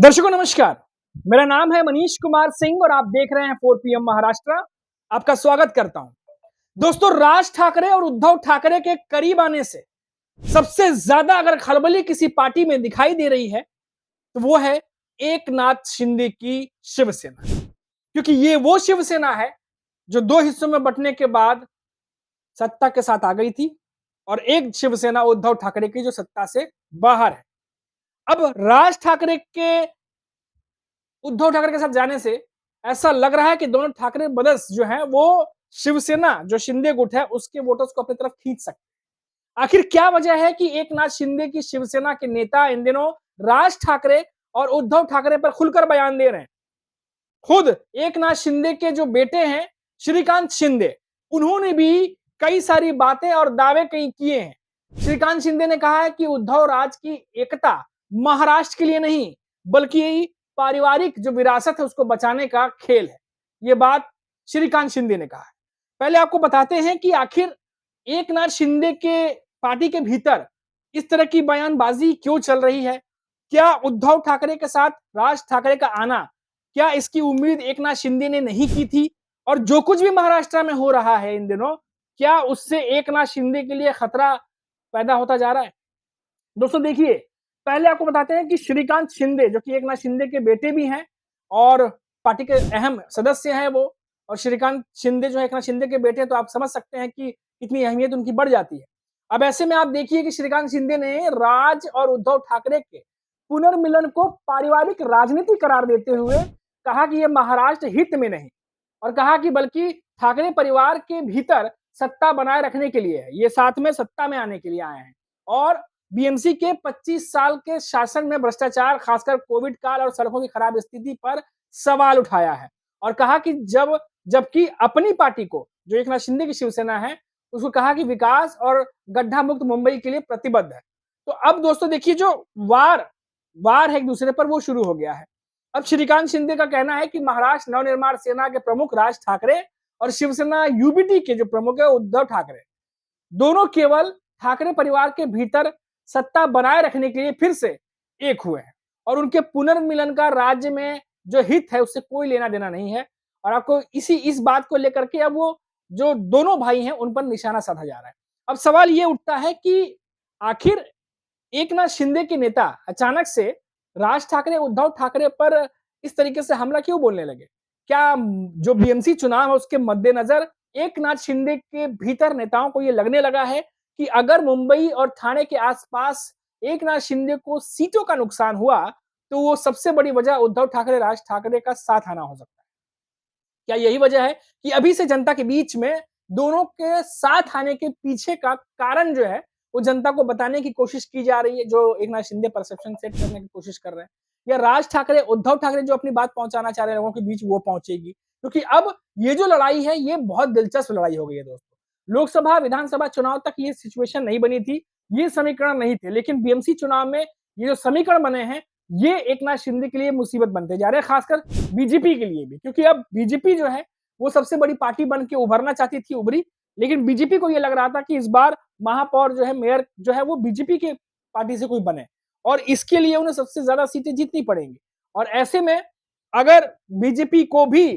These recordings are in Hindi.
दर्शकों नमस्कार। मेरा नाम है मनीष कुमार सिंह और आप देख रहे हैं 4 PM महाराष्ट्र। आपका स्वागत करता हूं। दोस्तों, राज ठाकरे और उद्धव ठाकरे के करीब आने से सबसे ज्यादा अगर खलबली किसी पार्टी में दिखाई दे रही है तो वो है एकनाथ शिंदे की शिवसेना। क्योंकि ये वो शिवसेना है जो दो हिस्सों में बंटने के बाद सत्ता के साथ आ गई थी और एक शिवसेना उद्धव ठाकरे की जो सत्ता से बाहर है। अब राज ठाकरे के उद्धव ठाकरे के साथ जाने से ऐसा लग रहा है कि दोनों ठाकरे ब्रदर्स जो हैं वो शिवसेना जो शिंदे गुट है उसके वोटर्स को अपनी तरफ खींच सकते हैं। आखिर क्या वजह है कि एकनाथ शिंदे की शिवसेना के नेता इन दिनों राज ठाकरे और उद्धव ठाकरे पर खुलकर बयान दे रहे हैं? खुद एकनाथ शिंदे के जो बेटे हैं श्रीकांत शिंदे, उन्होंने भी कई सारी बातें और दावे कई किए हैं। श्रीकांत शिंदे ने कहा है कि उद्धव राज की एकता महाराष्ट्र के लिए नहीं बल्कि पारिवारिक जो विरासत है उसको बचाने का खेल है। ये बात श्रीकांत शिंदे ने कहा है। पहले आपको बताते हैं कि आखिर एकनाथ शिंदे के पार्टी के भीतर इस तरह की बयानबाजी क्यों चल रही है। क्या उद्धव ठाकरे के साथ राज ठाकरे का आना, क्या इसकी उम्मीद एकनाथ शिंदे ने नहीं की थी? और जो कुछ भी महाराष्ट्र में हो रहा है इन दिनों, क्या उससे एकनाथ शिंदे के लिए खतरा पैदा होता जा रहा है? दोस्तों देखिए, पहले आपको बताते हैं कि श्रीकांत शिंदे जो कि एकनाथ शिंदे के बेटे भी हैं और पार्टी के अहम सदस्य हैं वो, और श्रीकांत शिंदे जो है एकनाथ शिंदे के बेटे हैं, तो आप समझ सकते हैं कि कितनी अहमियत उनकी बढ़ जाती है। अब ऐसे में आप देखिए कि श्रीकांत शिंदे ने राज और उद्धव ठाकरे के पुनर्मिलन को पारिवारिक राजनीति करार देते हुए कहा कि यह महाराष्ट्र हित में नहीं, और कहा कि बल्कि ठाकरे परिवार के भीतर सत्ता बनाए रखने के लिए है, ये साथ में सत्ता में आने के लिए आए हैं। और बीएमसी के 25 साल के शासन में भ्रष्टाचार, खासकर कोविड काल और सड़कों की खराब स्थिति पर सवाल उठाया है और कहा कि जबकि अपनी पार्टी को जो एकनाथ शिंदे की शिवसेना है उसको कहा कि विकास और गड्ढा मुक्त मुंबई के लिए प्रतिबद्ध है। तो अब दोस्तों देखिए, जो वार वार है एक दूसरे पर वो शुरू हो गया है। अब श्रीकांत शिंदे का कहना है कि महाराष्ट्र नवनिर्माण सेना के प्रमुख राज ठाकरे और शिवसेना यूबीटी के जो प्रमुख है उद्धव ठाकरे, दोनों केवल ठाकरे परिवार के भीतर सत्ता बनाए रखने के लिए फिर से एक हुए हैं और उनके पुनर्मिलन का राज्य में जो हित है उससे कोई लेना देना नहीं है। और आपको इस बात को लेकर के अब वो जो दोनों भाई हैं उन पर निशाना साधा जा रहा है। अब सवाल ये उठता है कि आखिर एकनाथ शिंदे के नेता अचानक से राज ठाकरे उद्धव ठाकरे पर इस तरीके से हमला क्यों बोलने लगे? क्या जो बीएमसी चुनाव है उसके मद्देनजर एकनाथ शिंदे के भीतर नेताओं को ये लगने लगा है कि अगर मुंबई और ठाणे के आसपास एकनाथ शिंदे को सीटों का नुकसान हुआ तो वो सबसे बड़ी वजह उद्धव ठाकरे राज ठाकरे का साथ आना हो सकता है? क्या यही वजह है कि अभी से जनता के बीच में दोनों के साथ आने के पीछे का कारण जो है वो जनता को बताने की कोशिश की जा रही है, जो एकनाथ शिंदे परसेप्शन सेट करने की कोशिश कर रहे हैं, या राज ठाकरे उद्धव ठाकरे जो अपनी बात पहुंचाना चाह रहे हैं लोगों के बीच वो पहुंचेगी? क्योंकि अब ये जो लड़ाई है ये बहुत दिलचस्प लड़ाई हो गई है दोस्तों। लोकसभा विधानसभा चुनाव तक ये सिचुएशन नहीं बनी थी, ये समीकरण नहीं थे, लेकिन बीएमसी चुनाव में ये जो समीकरण बने हैं ये एकनाथ शिंदे के लिए मुसीबत बनते जा रहे हैं, खासकर बीजेपी के लिए भी। क्योंकि अब बीजेपी जो है वो सबसे बड़ी पार्टी बन के उभरना चाहती थी, उभरी, लेकिन बीजेपी को ये लग रहा था कि इस बार महापौर जो है, मेयर जो है वो बीजेपी के पार्टी से कोई बने और इसके लिए उन्हें सबसे ज्यादा सीटें जीतनी पड़ेंगी। और ऐसे में अगर बीजेपी को भी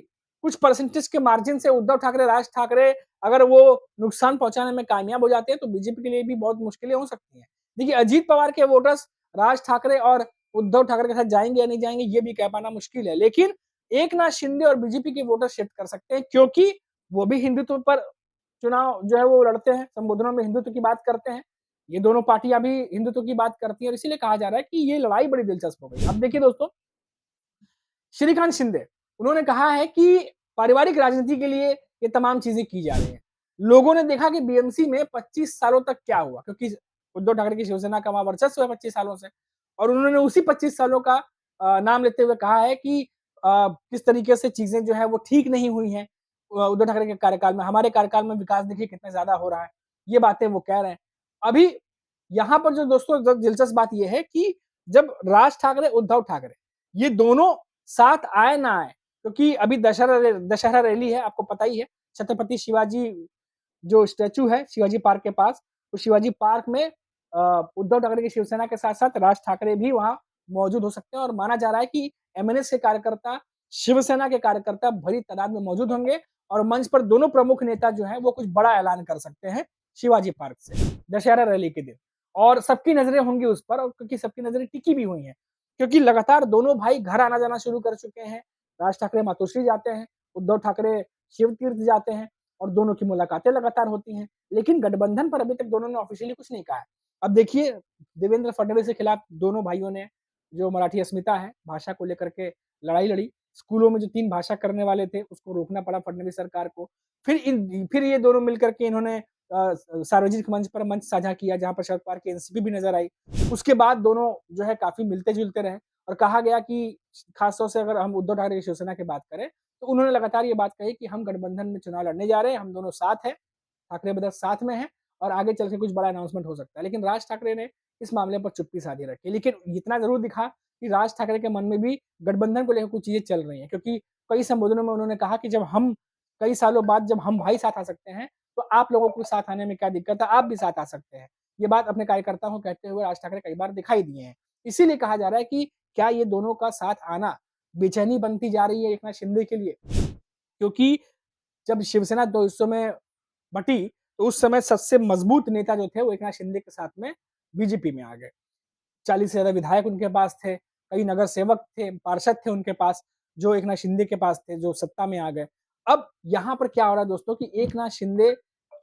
कुछ परसेंटेज के मार्जिन से उद्धव ठाकरे राज ठाकरे अगर वो नुकसान पहुंचाने में कामयाब हो जाते हैं तो बीजेपी के लिए भी बहुत मुश्किलें हो सकती हैं। देखिए, अजीत पवार के वोटर्स राज ठाकरे और उद्धव ठाकरे के साथ जाएंगे या नहीं जाएंगे ये भी कह पाना मुश्किल है, लेकिन एकनाथ शिंदे और बीजेपी के वोटर शिफ्ट कर सकते हैं क्योंकि वो भी हिंदुत्व पर चुनाव जो है वो लड़ते हैं, संबोधनों में हिंदुत्व की बात करते हैं। ये दोनों पार्टियां भी हिंदुत्व की बात करती हैं और इसीलिए कहा जा रहा है कि ये लड़ाई बड़ी दिलचस्प हो गई। अब देखिए दोस्तों, श्रीकांत शिंदे उन्होंने कहा है कि पारिवारिक राजनीति के लिए ये तमाम चीजें की जा रही हैं। लोगों ने देखा कि बीएमसी में 25 सालों तक क्या हुआ, क्योंकि उद्धव ठाकरे की शिवसेना का वहां वर्चस्व है 25 सालों से, और उन्होंने उसी 25 सालों का नाम लेते हुए कहा है कि किस तरीके से चीजें जो है वो ठीक नहीं हुई हैं उद्धव ठाकरे के कार्यकाल में। हमारे कार्यकाल में विकास देखिए कितना ज्यादा हो रहा है, ये बातें वो कह रहे हैं। अभी यहाँ पर जो दोस्तों दिलचस्प बात यह है कि जब राज ठाकरे उद्धव ठाकरे ये दोनों साथ आए ना आए, क्योंकि अभी दशहरा रैली है, आपको पता ही है, छत्रपति शिवाजी जो स्टैचू है शिवाजी पार्क के पास, तो शिवाजी पार्क में उद्धव ठाकरे की शिवसेना के साथ साथ राज ठाकरे भी वहां मौजूद हो सकते हैं और माना जा रहा है कि एमएनएस के कार्यकर्ता, शिवसेना के कार्यकर्ता भरी तादाद में मौजूद होंगे और मंच पर दोनों प्रमुख नेता जो हैं वो कुछ बड़ा ऐलान कर सकते हैं शिवाजी पार्क से दशहरा रैली के दिन। और सबकी नजरें होंगी उस पर, और क्योंकि सबकी नजरें टिकी भी हुई हैं, क्योंकि लगातार दोनों भाई घर आना जाना शुरू कर चुके हैं। राज ठाकरे मातोश्री जाते हैं, उद्धव ठाकरे शिव तीर्थ जाते हैं और दोनों की मुलाकातें लगातार होती हैं। लेकिन गठबंधन पर अभी तक दोनों ने ऑफिशियली कुछ नहीं कहा है। अब देखिए, देवेंद्र फडणवीस के खिलाफ दोनों भाइयों ने, जो मराठी अस्मिता है, भाषा को लेकर के लड़ाई लड़ी। स्कूलों में जो 3 भाषा करने वाले थे, उसको रोकना पड़ा फडणवीस सरकार को। फिर ये दोनों मिलकर के इन्होंने सार्वजनिक मंच पर मंच साझा किया, जहाँ पर शरद पवार की एनसीपी भी नजर आई। उसके बाद दोनों जो है काफी मिलते-जुलते रहे और कहा गया कि खासतौर से अगर हम उद्धव ठाकरे की शिवसेना की बात करें, तो उन्होंने लगातार ये बात कही कि हम गठबंधन में चुनाव लड़ने जा रहे हैं, हम दोनों साथ हैं, ठाकरे ब्रदर्स साथ में हैं और आगे चल के कुछ बड़ा अनाउंसमेंट हो सकता है। लेकिन राज ठाकरे ने इस मामले पर चुप्पी साधी रखी। लेकिन इतना जरूर दिखा कि राज ठाकरे के मन में भी गठबंधन को लेकर कुछ चीजें चल रही हैं, क्योंकि कई संबोधनों में उन्होंने कहा कि जब हम कई सालों बाद जब हम भाई साथ आ सकते हैं, तो आप लोगों को साथ आने में क्या दिक्कत है, आप भी साथ आ सकते हैं। ये बात अपने कार्यकर्ताओं को कहते हुए राज ठाकरे कई बार दिखाई दिए हैं। इसीलिए कहा जा रहा है कि क्या ये दोनों का साथ आना बेचैनी बनती जा रही है एकनाथ शिंदे के लिए, क्योंकि जब शिवसेना 2 हिस्सों में बटी, तो उस समय सबसे मजबूत नेता जो थे वो एकनाथ शिंदे के साथ में बीजेपी में आ गए। 40 से ज्यादा विधायक उनके पास थे, कई नगर सेवक थे, पार्षद थे उनके पास, जो एकनाथ शिंदे के पास थे, जो सत्ता में आ गए। अब यहाँ पर क्या हो रहा है दोस्तों कि एकनाथ शिंदे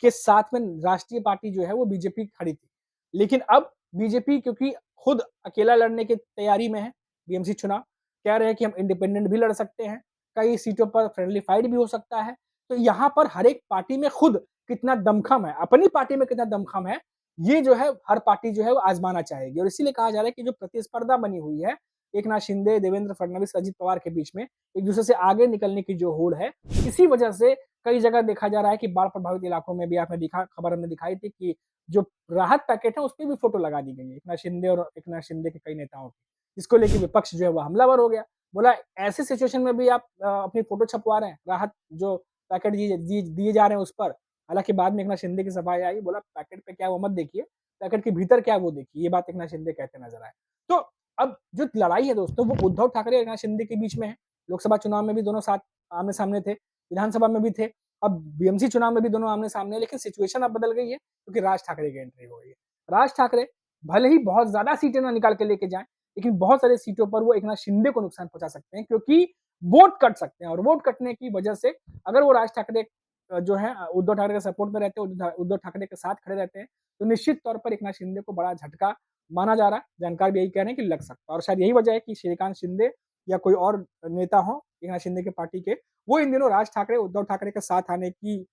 के साथ में राष्ट्रीय पार्टी जो है वो बीजेपी खड़ी थी। लेकिन अब बीजेपी क्योंकि खुद अकेला लड़ने की तैयारी में है, बीएमसी चुनाव, कह रहे हैं कि हम इंडिपेंडेंट भी लड़ सकते हैं, कई सीटों पर फ्रेंडली फाइट भी हो सकता है। तो यहाँ पर हर एक पार्टी में खुद कितना दमखम है, अपनी पार्टी में कितना दमखम है, ये जो है हर पार्टी जो है वो आजमाना चाहेगी। और इसीलिए कहा जा रहा है कि जो प्रतिस्पर्धा बनी हुई है एकनाथ शिंदे, देवेंद्र फडणवीस, अजित पवार के बीच में, एक दूसरे से आगे निकलने की जो होड़ है, इसी वजह से कई जगह देखा जा रहा है कि बाढ़ प्रभावित इलाकों में भी आपने दिखा, खबर हमने दिखाई थी कि जो राहत पैकेट है उस पर भी फोटो लगा दी गई है एकनाथ शिंदे और एकनाथ शिंदे के कई नेताओं की, जिसको लेकर विपक्ष जो है वो हमलावर हो गया। बोला ऐसे सिचुएशन में भी आप अपनी फोटो छपवा रहे हैं, राहत जो पैकेट दिए जा रहे हैं उस पर। हालांकि बाद में एकनाथ शिंदे की सफाई आई, बोला पैकेट पे क्या वो मत देखिए, पैकेट के भीतर क्या वो देखिए। ये बात एकनाथ शिंदे कहते नजर आए। तो अब जो लड़ाई है दोस्तों वो उद्धव ठाकरे और एकनाथ शिंदे के बीच में है। लोकसभा चुनाव में भी दोनों साथ आमने सामने थे, विधानसभा में भी थे, अब बीएमसी चुनाव में भी दोनों आमने सामने। लेकिन सिचुएशन अब बदल गई है क्योंकि राज ठाकरे की एंट्री हो गई है। राज ठाकरे भले ही बहुत ज्यादा सीटें ना निकाल के लेके जाए, लेकिन बहुत सारी सीटों पर वो एकनाथ शिंदे को नुकसान पहुंचा सकते हैं, क्योंकि वोट कट सकते हैं। और वोट कटने की वजह से अगर वो राज ठाकरे जो है उद्धव ठाकरे के सपोर्ट में रहते हैं, उद्धव ठाकरे के साथ खड़े रहते हैं, तो निश्चित तौर पर एकनाथ शिंदे को बड़ा झटका माना जा रहा है। जानकार भी यही कह रहे हैं कि लग सकता है, और शायद यही वजह है कि श्रीकांत शिंदे या कोई और नेता हो एकनाथ शिंदे के पार्टी के, वो इन दिनों राज ठाकरे, उद्धव ठाकरे के साथ आने की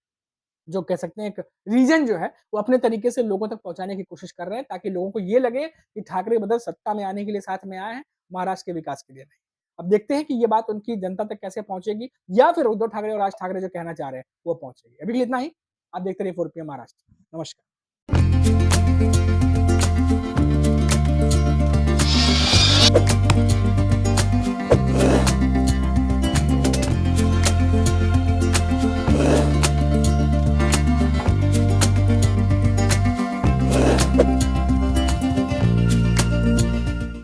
जो कह सकते हैं एक रीजन जो है वो अपने तरीके से लोगों तक पहुंचाने की कोशिश कर रहे हैं, ताकि लोगों को ये लगे कि ठाकरे बदल सत्ता में आने के लिए साथ में आए हैं, महाराष्ट्र के विकास के लिए नहीं। अब देखते हैं कि ये बात उनकी जनता तक कैसे पहुंचेगी, या फिर उद्धव ठाकरे और राज ठाकरे जो कहना चाह रहे हैं वो पहुंचेगी। अभी के लिए इतना ही। आप देखते रहिए 4PM महाराष्ट्र। नमस्कार।